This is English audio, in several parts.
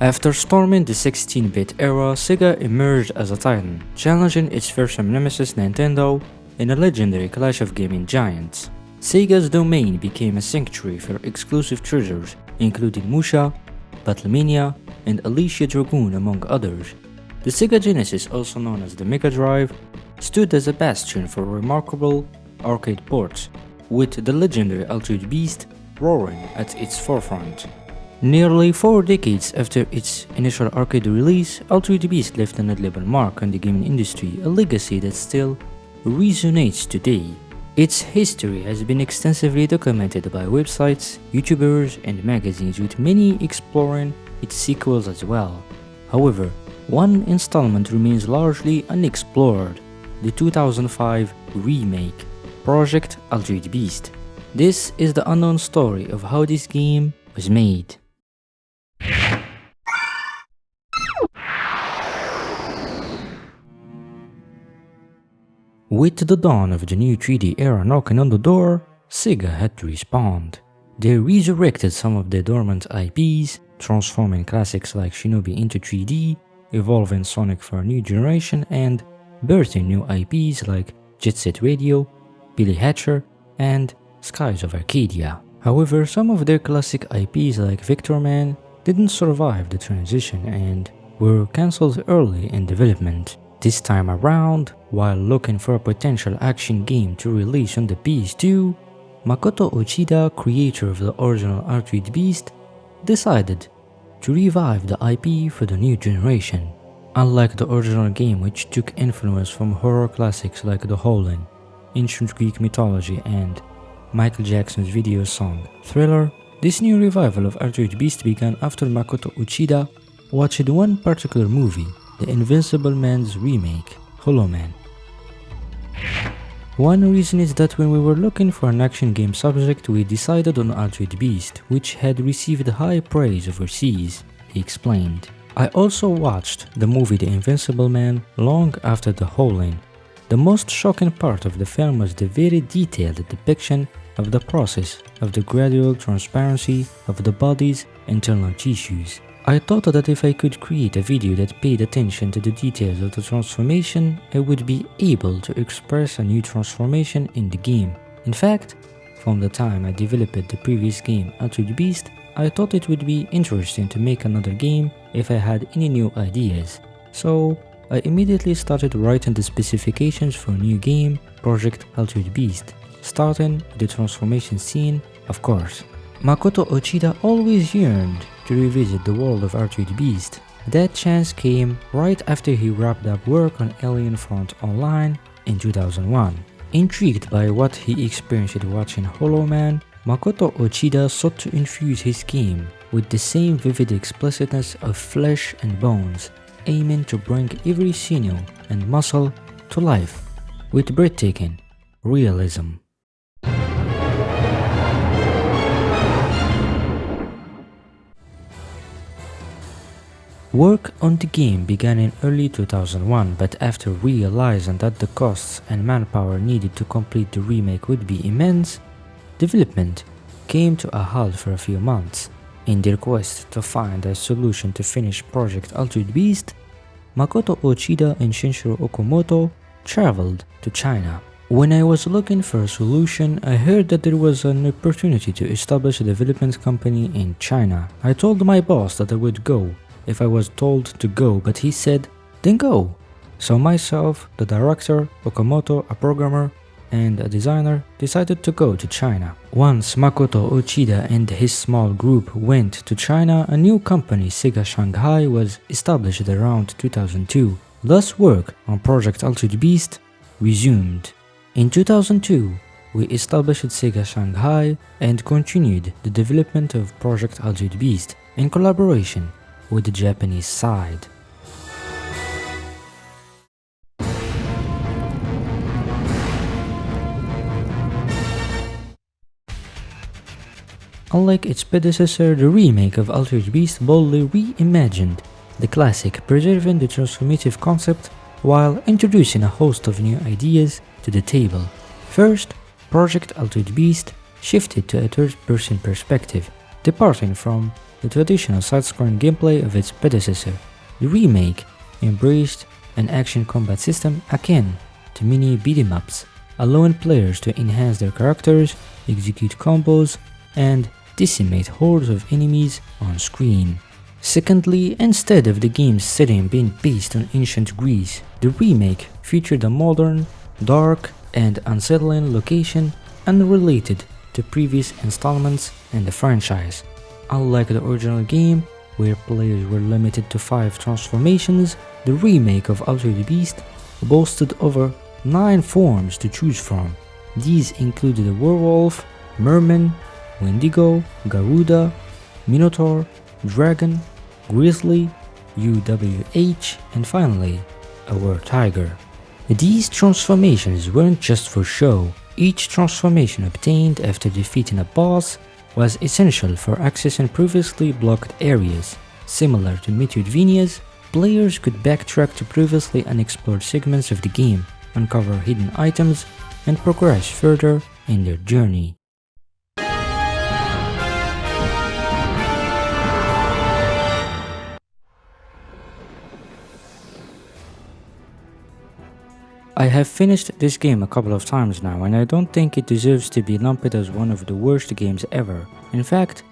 After storming the 16-bit era, Sega emerged as a titan, challenging its fearsome nemesis Nintendo in a legendary clash of gaming giants. Sega's domain became a sanctuary for exclusive treasures, including Musha, Battlemania, and Alicia Dragoon among others. The Sega Genesis, also known as the Mega Drive, stood as a bastion for remarkable arcade ports, with the legendary Altered Beast roaring at its forefront. Nearly 4 decades after its initial arcade release, Altered Beast left an indelible mark on the gaming industry, a legacy that still resonates today. Its history has been extensively documented by websites, YouTubers, and magazines, with many exploring its sequels as well. However, one installment remains largely unexplored: the 2005 remake, Project Altered Beast. This is the unknown story of how this game was made. With the dawn of the new 3D era knocking on the door, Sega had to respond. They resurrected some of their dormant IPs, transforming classics like Shinobi into 3D, evolving Sonic for a new generation, and birthing new IPs like Jet Set Radio, Billy Hatcher, and Skies of Arcadia. However, some of their classic IPs like Victor Man didn't survive the transition and were cancelled early in development. This time around, while looking for a potential action game to release on the PS2, Makoto Uchida, creator of the original Altered Beast, decided to revive the IP for the new generation. Unlike the original game, which took influence from horror classics like The Howling, ancient Greek mythology, and Michael Jackson's video song Thriller, this new revival of Altered Beast began after Makoto Uchida watched one particular movie, The Invincible Man's remake, Hollow Man. One reason is that when we were looking for an action game subject, we decided on Altered Beast, which had received high praise overseas, he explained. I also watched the movie The Invincible Man long after The Howling. The most shocking part of the film was the very detailed depiction of the process of the gradual transparency of the body's internal tissues. I thought that if I could create a video that paid attention to the details of the transformation, I would be able to express a new transformation in the game. In fact, from the time I developed the previous game Altered Beast, I thought it would be interesting to make another game if I had any new ideas. So I immediately started writing the specifications for a new game, Project Altered Beast, starting with the transformation scene, of course. Makoto Uchida always yearned to revisit the world of Altered Beast. That chance came right after he wrapped up work on Alien Front Online in 2001. Intrigued by what he experienced watching Hollow Man, Makoto Uchida sought to infuse his game with the same vivid explicitness of flesh and bones, aiming to bring every sinew and muscle to life with breathtaking realism. Work on the game began in early 2001, but after realizing that the costs and manpower needed to complete the remake would be immense, development came to a halt for a few months. In their quest to find a solution to finish Project Altered Beast, Makoto Uchida and Shinjiro Okamoto traveled to China. When I was looking for a solution, I heard that there was an opportunity to establish a development company in China. I told my boss that I would go if I was told to go, but he said, then go. So myself, the director, Okamoto, a programmer, and a designer decided to go to China. Once Makoto Uchida and his small group went to China, a new company, Sega Shanghai, was established around 2002. Thus work on Project Altered Beast resumed. In 2002, we established Sega Shanghai and continued the development of Project Altered Beast in collaboration with the Japanese side. Unlike its predecessor, the remake of Altered Beast boldly reimagined the classic, preserving the transformative concept while introducing a host of new ideas to the table. First, Project Altered Beast shifted to a third-person perspective, departing from the traditional side-scrolling gameplay of its predecessor. The remake embraced an action combat system akin to mini beat-em-ups, allowing players to enhance their characters, execute combos, and decimate hordes of enemies on screen. Secondly, instead of the game's setting being based on ancient Greece, the remake featured a modern, dark, and unsettling location unrelated to previous installments in the franchise. Unlike the original game, where players were limited to 5 transformations, the remake of Altered Beast boasted over 9 forms to choose from. These included a werewolf, merman, wendigo, garuda, minotaur, dragon, grizzly, UWH, and finally, a were-tiger. These transformations weren't just for show. Each transformation obtained after defeating a boss was essential for accessing previously blocked areas. Similar to Metroidvanias, players could backtrack to previously unexplored segments of the game, uncover hidden items, and progress further in their journey. I have finished this game a couple of times now, and I don't think it deserves to be lumped as one of the worst games ever. In fact,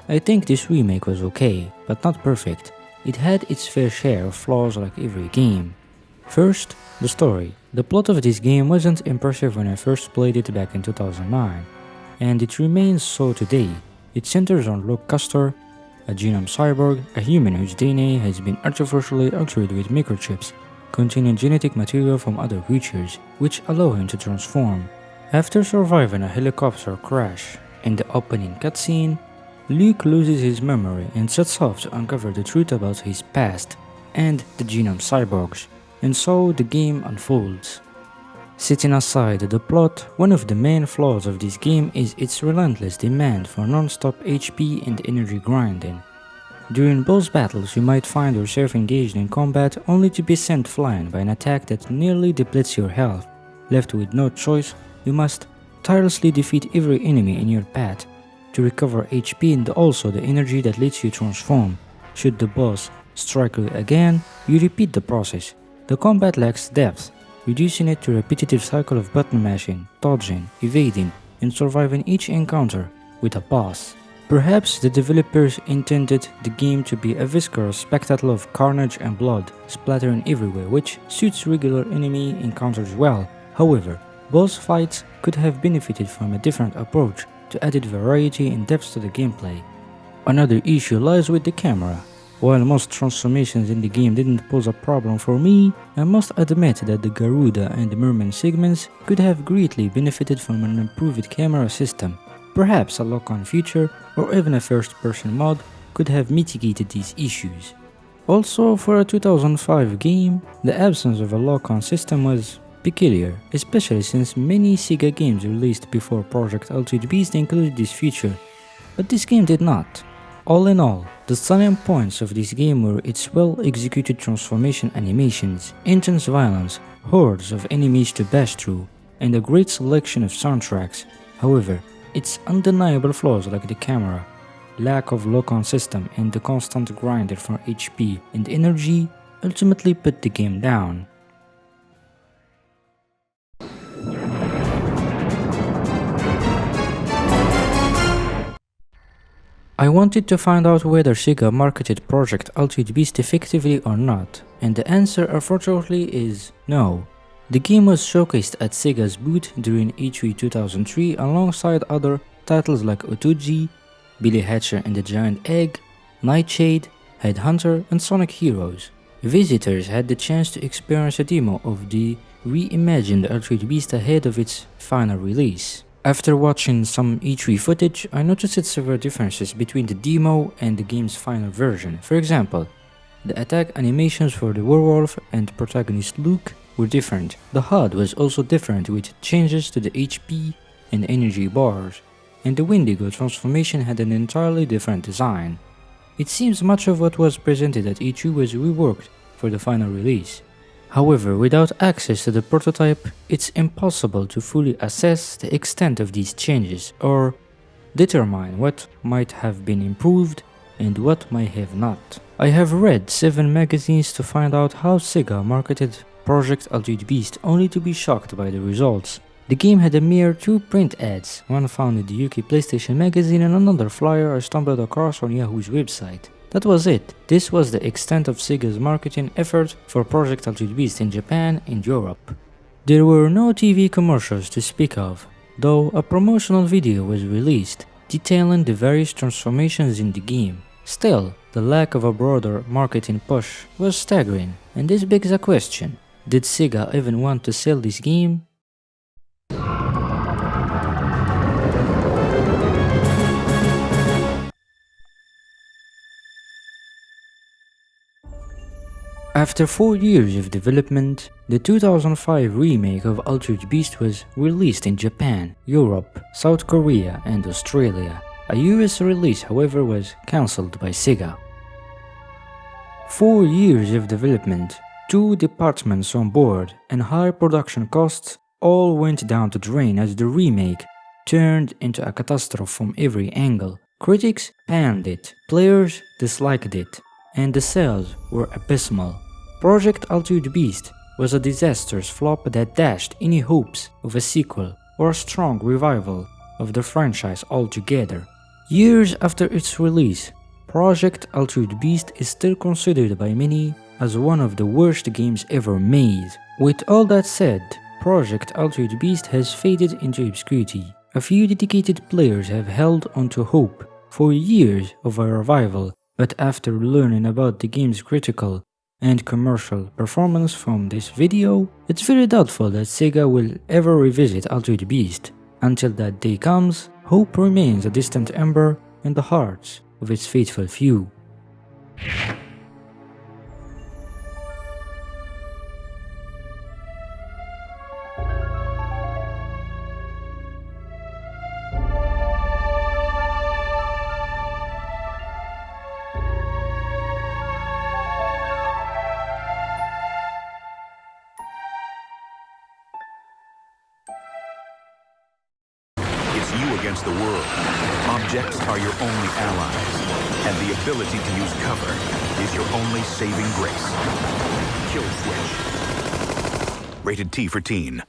I think this remake was okay, but not perfect. It had its fair share of flaws like every game. First, the story. The plot of this game wasn't impressive when I first played it back in 2009, and it remains so today. It centers on Luke Custer, a genome cyborg, a human whose DNA has been artificially altered with microchips containing genetic material from other creatures, which allow him to transform. After surviving a helicopter crash in the opening cutscene, Luke loses his memory and sets off to uncover the truth about his past and the genome cyborgs, and so the game unfolds. Setting aside the plot, one of the main flaws of this game is its relentless demand for non-stop HP and energy grinding. During boss battles, you might find yourself engaged in combat only to be sent flying by an attack that nearly depletes your health. Left with no choice, you must tirelessly defeat every enemy in your path to recover HP and also the energy that lets you transform. Should the boss strike you again, you repeat the process. The combat lacks depth, reducing it to a repetitive cycle of button mashing, dodging, evading, and surviving each encounter with a boss. Perhaps the developers intended the game to be a viscous spectacle of carnage and blood splattering everywhere, which suits regular enemy encounters well. However, boss fights could have benefited from a different approach to added variety and depth to the gameplay. Another issue lies with the camera. While most transformations in the game didn't pose a problem for me, I must admit that the Garuda and the Merman segments could have greatly benefited from an improved camera system. Perhaps a lock-on feature or even a first-person mod could have mitigated these issues. Also, for a 2005 game, the absence of a lock-on system was peculiar, especially since many Sega games released before Project Altered Beast included this feature, but this game did not. All in all, the selling points of this game were its well-executed transformation animations, intense violence, hordes of enemies to bash through, and a great selection of soundtracks. However, its undeniable flaws like the camera, lack of lock-on system, and the constant grinder for HP and energy ultimately put the game down. I wanted to find out whether Sega marketed Project Altered Beast effectively or not, and the answer unfortunately is no. The game was showcased at Sega's booth during E3 2003 alongside other titles like Otoji, Billy Hatcher and the Giant Egg, Nightshade, Headhunter, and Sonic Heroes. Visitors had the chance to experience a demo of the reimagined Altered Beast ahead of its final release. After watching some E3 footage, I noticed several differences between the demo and the game's final version. For example, the attack animations for the werewolf and protagonist Luke were different. The HUD was also different with changes to the HP and energy bars, and the Wendigo transformation had an entirely different design. It seems much of what was presented at E3 was reworked for the final release. However, without access to the prototype, it's impossible to fully assess the extent of these changes or determine what might have been improved and what might have not. I have read 7 magazines to find out how Sega marketed Project Altered Beast, only to be shocked by the results. The game had a mere 2 print ads, one found in the UK PlayStation magazine and another flyer I stumbled across on Yahoo's website. That was it. This was the extent of Sega's marketing effort for Project Altered Beast in Japan and Europe. There were no TV commercials to speak of, though a promotional video was released detailing the various transformations in the game. Still, the lack of a broader marketing push was staggering, and this begs a question: did Sega even want to sell this game? After 4 years of development, the 2005 remake of Altered Beast was released in Japan, Europe, South Korea, and Australia. A US release, however, was cancelled by Sega. 4 years of development, 2 departments on board, and high production costs all went down the drain as the remake turned into a catastrophe from every angle. Critics panned it, players disliked it, and the sales were abysmal. Project Altered Beast was a disastrous flop that dashed any hopes of a sequel or a strong revival of the franchise altogether. Years after its release, Project Altered Beast is still considered by many as one of the worst games ever made. With all that said, Project Altered Beast has faded into obscurity. A few dedicated players have held onto hope for years of a revival, but after learning about the game's critical and commercial performance from this video, it's very doubtful that Sega will ever revisit Altered Beast. Until that day comes, hope remains a distant ember in the hearts of its faithful few. It's you against the world. Objects are your only allies, and the ability to use cover is your only saving grace. Kill switch. Rated T for teen.